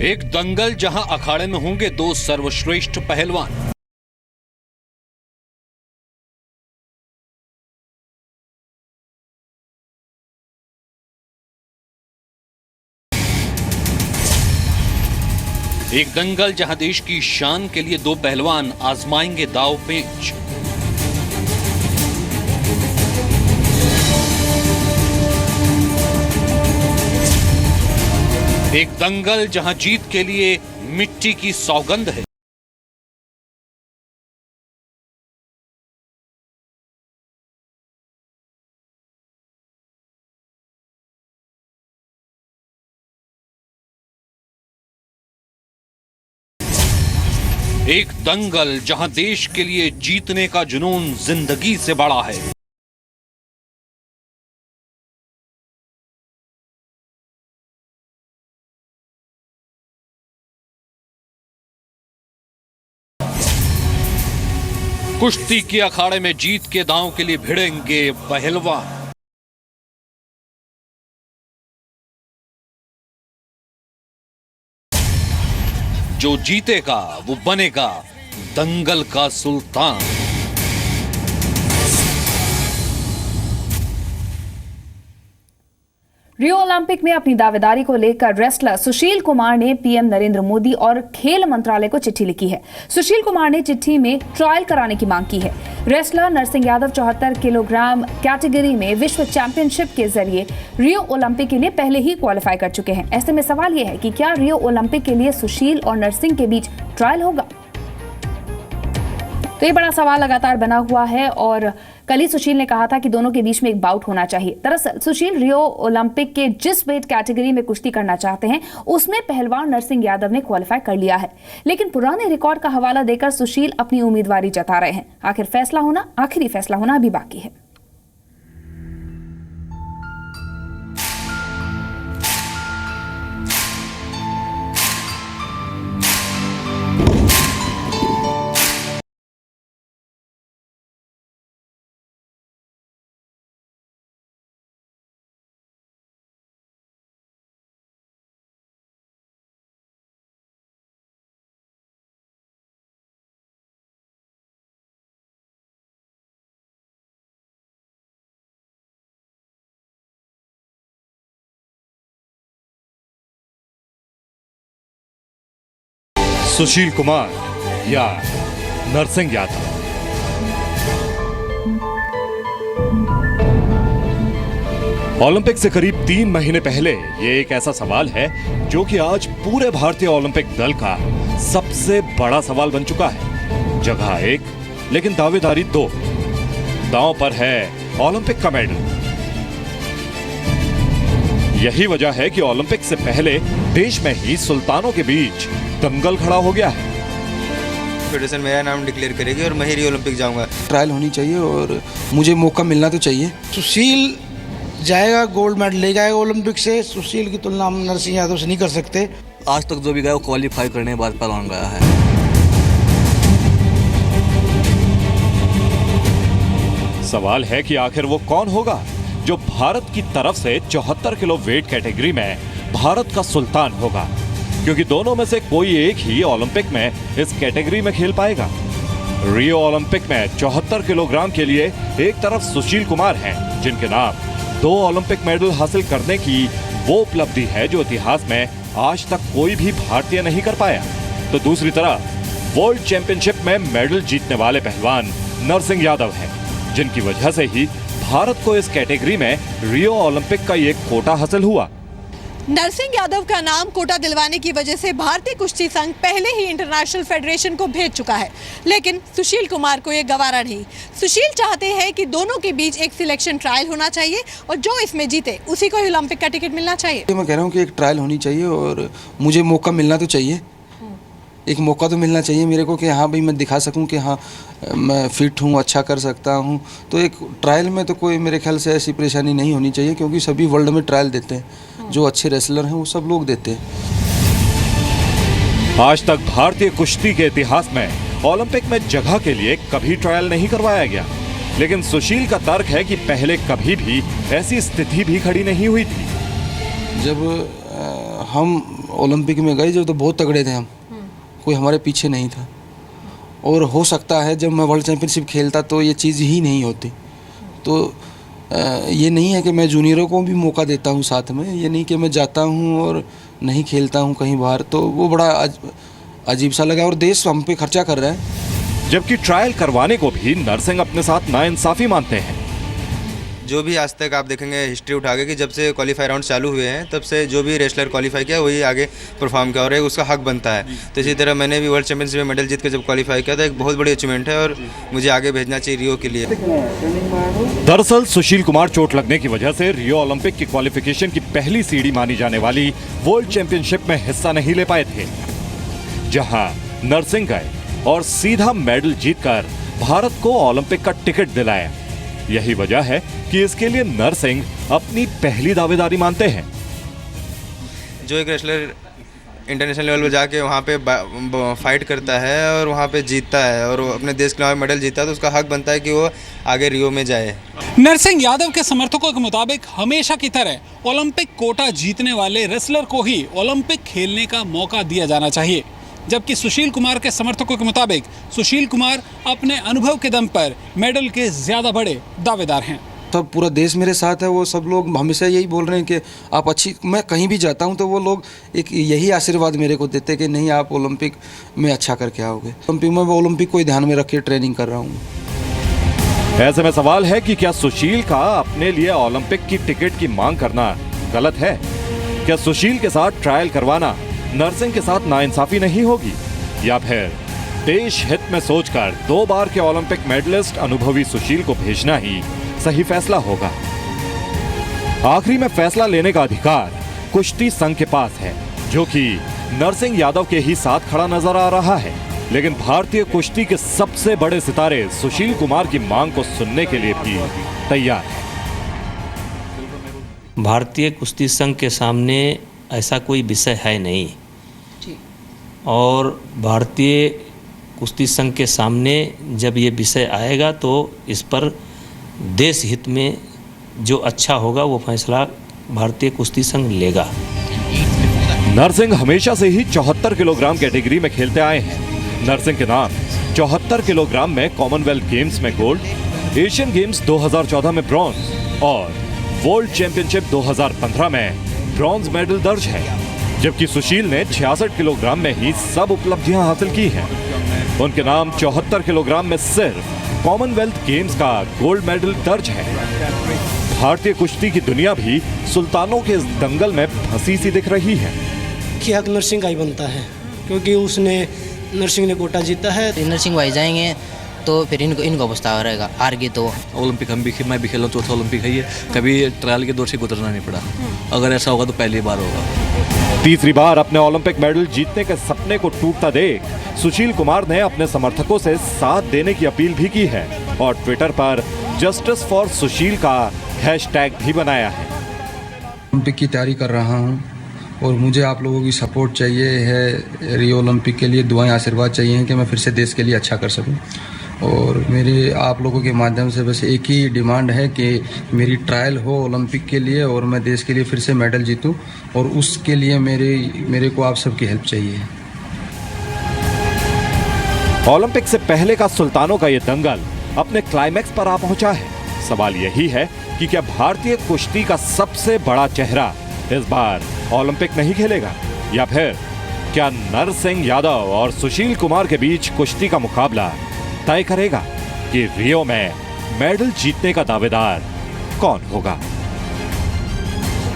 एक दंगल जहां अखाड़े में होंगे दो सर्वश्रेष्ठ पहलवान। एक दंगल जहां देश की शान के लिए दो पहलवान आजमाएंगे दांव पेच। एक दंगल जहां जीत के लिए मिट्टी की सौगंध है। एक दंगल जहां देश के लिए जीतने का जुनून जिंदगी से बड़ा है। कुश्ती के अखाड़े में जीत के दांव के लिए भिड़ेंगे पहलवान। जो जीतेगा वो बनेगा दंगल का सुल्तान। रियो ओलंपिक में अपनी दावेदारी को लेकर रेसलर सुशील कुमार ने पीएम नरेंद्र मोदी और खेल मंत्रालय को चिट्ठी लिखी है। सुशील कुमार ने चिट्ठी में ट्रायल कराने की मांग की है। Wrestler Narsingh Yadav 74 kilogram category में विश्व चैंपियनशिप के जरिए रियो ओलंपिक के लिए पहले ही क्वालिफाई कर चुके हैं। ऐसे में सवाल यह है कि क्या रियो ओलंपिक के लिए सुशील और नरसिंह के बीच ट्रायल होगा? तो ये बड़ा सवाल लगातार बना हुआ है और कल ही सुशील ने कहा था कि दोनों के बीच में एक बाउट होना चाहिए। दरअसल सुशील रियो ओलंपिक के जिस वेट कैटेगरी में कुश्ती करना चाहते हैं उसमें पहलवान नरसिंह यादव ने क्वालिफाई कर लिया है, लेकिन पुराने रिकॉर्ड का हवाला देकर सुशील अपनी उम्मीदवारी जता रहे हैं। आखिरी फैसला होना अभी बाकी है। सुशील कुमार या नरसिंह यादव। ओलंपिक से करीब 3 महीने पहले ये एक ऐसा सवाल है जो कि आज पूरे भारतीय ओलंपिक दल का सबसे बड़ा सवाल बन चुका है। जगह एक, लेकिन दावेदारी 2। दांव पर है ओलंपिक का मेडल। यही वजह है कि ओलंपिक से पहले देश में ही सुल्तानों के बीच दंगल खड़ा हो गया है। फेडरेशन मेरा नाम डिक्लेयर करेगी और मैं ही ओलंपिक जाऊंगा। ट्रायल होनी चाहिए और मुझे मौका मिलना तो चाहिए। सुशील जाएगा, गोल्ड मेडल ले जाएगा ओलंपिक से। सुशील की तुलना हम नरसिंह यादव से नहीं कर सकते। आज तक जो भी गया वो क्वालिफाई करने के बाद पहलवान गया है। सवाल है कि आखिर वो कौन होगा जो भारत की तरफ से 74 किलो वेट कैटेगरी में भारत का सुल्तान होगा, क्योंकि दोनों में से कोई एक ही ओलंपिक में इस कैटेगरी में खेल पाएगा। रियो ओलंपिक में 74 किलोग्राम के लिए एक तरफ सुशील कुमार हैं, जिनके नाम 2 ओलंपिक मेडल हासिल करने की वो उपलब्धि है जो इतिहास में आज तक कोई भी भारतीय नहीं कर पाया, तो दूसरी तरफ वर्ल्ड चैंपियनशिप में मेडल जीतने वाले पहलवान नरसिंह यादव हैं, जिनकी वजह से ही भारत को इस कैटेगरी में रियो ओलंपिक का एक कोटा हासिल हुआ। नरसिंह यादव का नाम कोटा दिलवाने की वजह से भारतीय कुश्ती संघ पहले ही इंटरनेशनल फेडरेशन को भेज चुका है, लेकिन सुशील कुमार को ये गवारा नहीं। सुशील चाहते हैं कि दोनों के बीच एक सिलेक्शन ट्रायल होना चाहिए और जो इसमें जीते उसी को ओलंपिक का टिकट मिलना चाहिए। मैं कह रहा हूँ कि एक ट्रायल होनी चाहिए और मुझे मौका मिलना तो चाहिए। एक मौका तो मिलना चाहिए मेरे को कि हाँ भाई मैं दिखा सकूं कि हाँ मैं फिट हूँ, अच्छा कर सकता हूँ। तो एक ट्रायल में तो कोई मेरे ख्याल से ऐसी परेशानी नहीं होनी चाहिए, क्योंकि सभी वर्ल्ड में ट्रायल देते हैं। जो अच्छे रेसलर हैं वो सब लोग देते हैं। आज तक भारतीय कुश्ती के इतिहास में ओलंपिक में जगह के लिए कभी ट्रायल नहीं करवाया गया, लेकिन सुशील का तर्क है कि पहले कभी भी ऐसी स्थिति भी खड़ी नहीं हुई थी। जब हम ओलंपिक में गए जो तो बहुत तगड़े थे हम, कोई हमारे पीछे नहीं था। और हो सकता है जब मैं वर्ल्ड चैम्पियनशिप खेलता तो ये चीज़ ही नहीं होती। तो ये नहीं है कि मैं जूनियरों को भी मौका देता हूँ साथ में, ये नहीं कि मैं जाता हूँ और नहीं खेलता हूँ कहीं बाहर, तो वो बड़ा अजीब सा लगा। और देश हम पे खर्चा कर रहा है। जबकि ट्रायल करवाने को भी नरसिंह अपने साथ नाइंसाफी मानते हैं। जो भी आज तक आप देखेंगे हिस्ट्री उठा के कि जब से क्वालिफाई राउंड चालू हुए हैं तब से जो भी रेसलर क्वालिफाई किया वही आगे परफॉर्म किया और एक उसका हक बनता है। तो इसी तरह मैंने भी वर्ल्ड चैंपियनशिप में मेडल जीत के जब क्वालिफाई किया तो एक बहुत बड़ी अचीवमेंट है और मुझे आगे भेजना चाहिए रियो के लिए। दरअसल सुशील कुमार चोट लगने की वजह से रियो ओलंपिक की क्वालिफिकेशन की पहली सीढ़ी मानी जाने वाली वर्ल्ड चैंपियनशिप में हिस्सा नहीं ले पाए थे, जहां नरसिंह गए और सीधा मेडल जीतकर भारत को ओलंपिक का टिकट दिलाया। यही वजह है कि इसके लिए नरसिंह अपनी पहली दावेदारी मानते हैं। जो एक रेसलर इंटरनेशनल लेवल पर जाके वहाँ पे फाइट करता है और वहाँ पे जीतता है और अपने देश के नाम मेडल जीतता है तो उसका हक बनता है कि वो आगे रियो में जाए। नरसिंह यादव के समर्थकों के मुताबिक हमेशा की तरह ओलंपिक कोटा जीतने वाले रेसलर को ही ओलंपिक खेलने का मौका दिया जाना चाहिए, जबकि सुशील कुमार के समर्थकों के मुताबिक सुशील कुमार अपने अनुभव के दम पर मेडल के ज्यादा बड़े दावेदार हैं। तब पूरा देश मेरे साथ है, वो सब लोग हमेशा यही बोल रहे हैं कि आप अच्छी, मैं कहीं भी जाता हूं तो वो लोग एक यही आशीर्वाद मेरे को देते कि नहीं आप ओलंपिक में अच्छा करके आओगे। ओलंपिक में मैं ओलंपिक को ही ध्यान में रख के ट्रेनिंग कर रहा हूँ। ऐसे में सवाल है कि क्या सुशील का अपने लिए ओलंपिक की टिकट की मांग करना गलत है? क्या सुशील के साथ ट्रायल करवाना नरसिंह के साथ नाइंसाफी नहीं होगी, या फिर देश हित में सोचकर 2 बार के ओलंपिक मेडलिस्ट अनुभवी सुशील को भेजना ही सही फैसला होगा? आखिरी में फैसला लेने का अधिकार कुश्ती संघ के पास है, जो कि नरसिंह यादव के ही साथ खड़ा नजर आ रहा है। लेकिन भारतीय कुश्ती के सबसे बड़े सितारे सुशील कुमार की मांग को सुनने के लिए भी तैयार है। भारतीय कुश्ती संघ के सामने ऐसा कोई विषय है नहीं, और भारतीय कुश्ती संघ के सामने जब ये विषय आएगा तो इस पर देश हित में जो अच्छा होगा वो फैसला भारतीय कुश्ती संघ लेगा। नरसिंह हमेशा से ही 74 किलोग्राम कैटेगरी में खेलते आए हैं। नरसिंह के नाम 74 किलोग्राम में कॉमनवेल्थ गेम्स में गोल्ड, एशियन गेम्स 2014 में ब्रॉन्ज और वर्ल्ड चैंपियनशिप 2015 में ब्रॉन्ज मेडल दर्ज है, जबकि सुशील ने 66 किलोग्राम में ही सब उपलब्धियां हासिल की हैं। उनके नाम 74 किलोग्राम में सिर्फ कॉमनवेल्थ गेम्स का गोल्ड मेडल दर्ज है। भारतीय कुश्ती की दुनिया भी सुल्तानों के इस दंगल में फंसी सी दिख रही है। क्या नरसिंह का ही बनता है, क्योंकि उसने नरसिंह ने कोटा जीता है। नरसिंह भाई जाएंगे तो फिर इनको पछतावा रहेगा, हार गए तो। ओलंपिक मैं भी खेला, चौथा ओलंपिक है ये, कभी ट्रायल के दौर से गुजरना नहीं पड़ा। अगर ऐसा होगा तो पहली बार होगा। तीसरी बार अपने ओलंपिक मेडल जीतने के सपने को टूटता देख सुशील कुमार ने अपने समर्थकों से साथ देने की अपील भी की है और ट्विटर पर जस्टिस फॉर सुशील का हैशटैग भी बनाया है। ओलंपिक की तैयारी कर रहा हूँ और मुझे आप लोगों की सपोर्ट चाहिए है। रियो ओलंपिक के लिए दुआएं, आशीर्वाद चाहिए कि मैं फिर से देश के लिए अच्छा कर सकूं। और मेरे आप लोगों के माध्यम से बस एक ही डिमांड है कि मेरी ट्रायल हो ओलंपिक के लिए और मैं देश के लिए फिर से मेडल जीतूं, और उसके लिए मेरे को आप सबकी हेल्प चाहिए। ओलंपिक से पहले का सुल्तानों का ये दंगल अपने क्लाइमैक्स पर आ पहुंचा है। सवाल यही है कि क्या भारतीय कुश्ती का सबसे बड़ा चेहरा इस बार ओलंपिक नहीं खेलेगा, या फिर क्या नरसिंह यादव और सुशील कुमार के बीच कुश्ती का मुकाबला तय करेगा कि रियो में मेडल जीतने का दावेदार कौन होगा।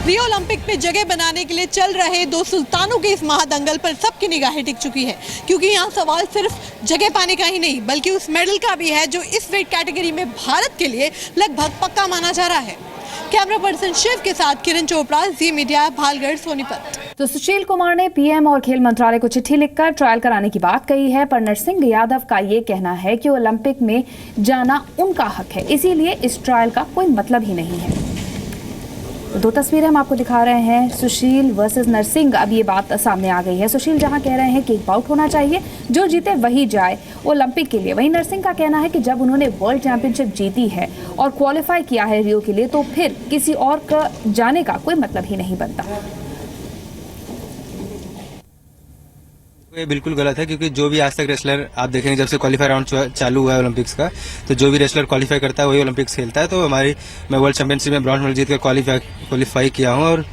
रियो ओलंपिक में जगह बनाने के लिए चल रहे 2 सुल्तानों के इस महादंगल पर सबकी निगाहें टिक चुकी है, क्योंकि यहाँ सवाल सिर्फ जगह पाने का ही नहीं बल्कि उस मेडल का भी है जो इस वेट कैटेगरी में भारत के लिए लगभग पक्का माना जा रहा है। कैमरा पर्सन शिव के साथ किरण चोपड़ा, जी मीडिया, भालगढ़, सोनीपत। तो सुशील कुमार ने पीएम और खेल मंत्रालय को चिट्ठी लिखकर ट्रायल कराने की बात कही है, पर नरसिंह यादव का ये कहना है कि ओलंपिक में जाना उनका हक है, इसीलिए इस ट्रायल का कोई मतलब ही नहीं है। तो 2 तस्वीरें हम आपको दिखा रहे हैं, सुशील वर्सेस नरसिंह। अब ये बात सामने आ गई है। सुशील जहां कह रहे हैं कि एक बाउट होना चाहिए, जो जीते वही जाए ओलंपिक के लिए, वहीं नरसिंह का कहना है कि जब उन्होंने वर्ल्ड चैंपियनशिप जीती है और क्वालिफाई किया है रियो के लिए, तो फिर किसी और का जाने का कोई मतलब ही नहीं बनता। ये बिल्कुल गलत है, क्योंकि जो भी आज तक रेसलर आप देखेंगे जब से क्वालीफाई राउंड चालू हुआ है ओलंपिक्स का, तो जो भी रेसलर क्वालीफाई करता है वही ओलंपिक्स खेलता है। तो मैं वर्ल्ड चैंपियनशिप में ब्रॉन्ज मेडल जीत कर क्वालीफाई किया हूँ, और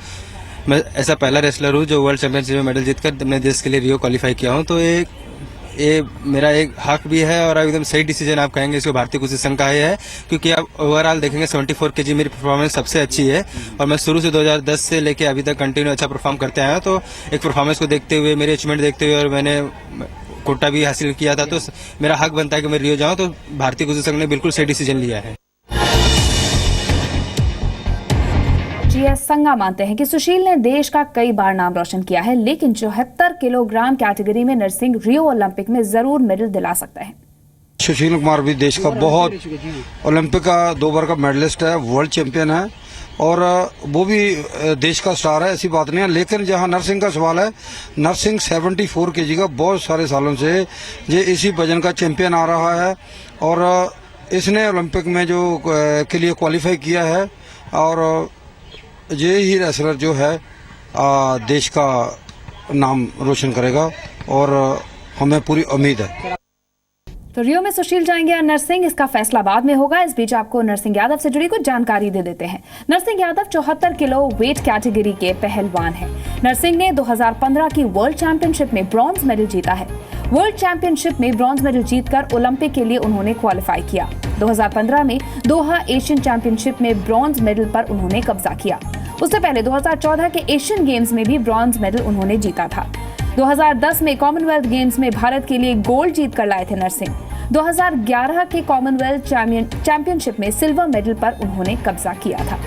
मैं ऐसा पहला रेसलर हूँ जो वर्ल्ड चैंपियनशिप में मेडल जीतकर अपने देश के लिए रियो क्वालीफाई किया हूँ। तो ये मेरा एक हक भी है, और एकदम सही डिसीजन आप कहेंगे इसको भारतीय कुश्ती संघ का है, क्योंकि आप ओवरऑल देखेंगे 74 kg मेरी परफॉर्मेंस सबसे अच्छी है, और मैं शुरू से 2010 से लेके अभी तक कंटिन्यू अच्छा परफॉर्म करते आया हूं। तो एक परफॉर्मेंस को देखते हुए, मेरे अचीवमेंट देखते हुए, और मैंने कोटा भी हासिल किया था, तो मेरा हक बनता है कि मैं रियो जाऊँ। तो भारतीय कुश्ती संघ ने बिल्कुल सही डिसीजन लिया है। GS संगा मानते हैं कि सुशील ने देश का कई बार नाम रोशन किया है, लेकिन 74 किलोग्राम कैटेगरी में नरसिंह रियो ओलंपिक में जरूर मेडल दिला सकते हैं। सुशील कुमार भी देश का बहुत ओलंपिक का 2 बार का मेडलिस्ट है, वर्ल्ड चैंपियन है, और वो भी देश का स्टार है, ऐसी बात नहीं है। लेकिन जहां नरसिंह का सवाल है, नरसिंह 74 kg का बहुत सारे सालों से ये इसी वजन का चैंपियन आ रहा है, और इसने ओलंपिक में जो के लिए क्वालिफाई किया है, और ये ही रेसलर जो है देश का नाम रोशन करेगा, और हमें पूरी उम्मीद है। तो रियो में सुशील जाएंगे या नरसिंह, इसका फैसला बाद में होगा। इस बीच आपको नरसिंह यादव से जुड़ी कुछ जानकारी दे देते हैं। Narsingh Yadav 74 kilo weight category के पहलवान हैं। नरसिंह ने 2015 की वर्ल्ड चैंपियनशिप में ब्रॉन्ज मेडल जीता है। वर्ल्ड चैंपियनशिप में ब्रॉन्ज मेडल जीतकर ओलंपिक के लिए उन्होंने क्वालिफाई किया। 2015 में दोहा एशियन चैंपियनशिप में ब्रॉन्ज मेडल पर उन्होंने कब्जा किया। उससे पहले 2014 के एशियन गेम्स में भी ब्रॉन्ज मेडल उन्होंने जीता था। 2010 में कॉमनवेल्थ गेम्स में भारत के लिए गोल्ड जीत कर लाए थे नरसिंह। 2011 के कॉमनवेल्थ चैंपियनशिप में सिल्वर मेडल पर उन्होंने कब्जा किया था।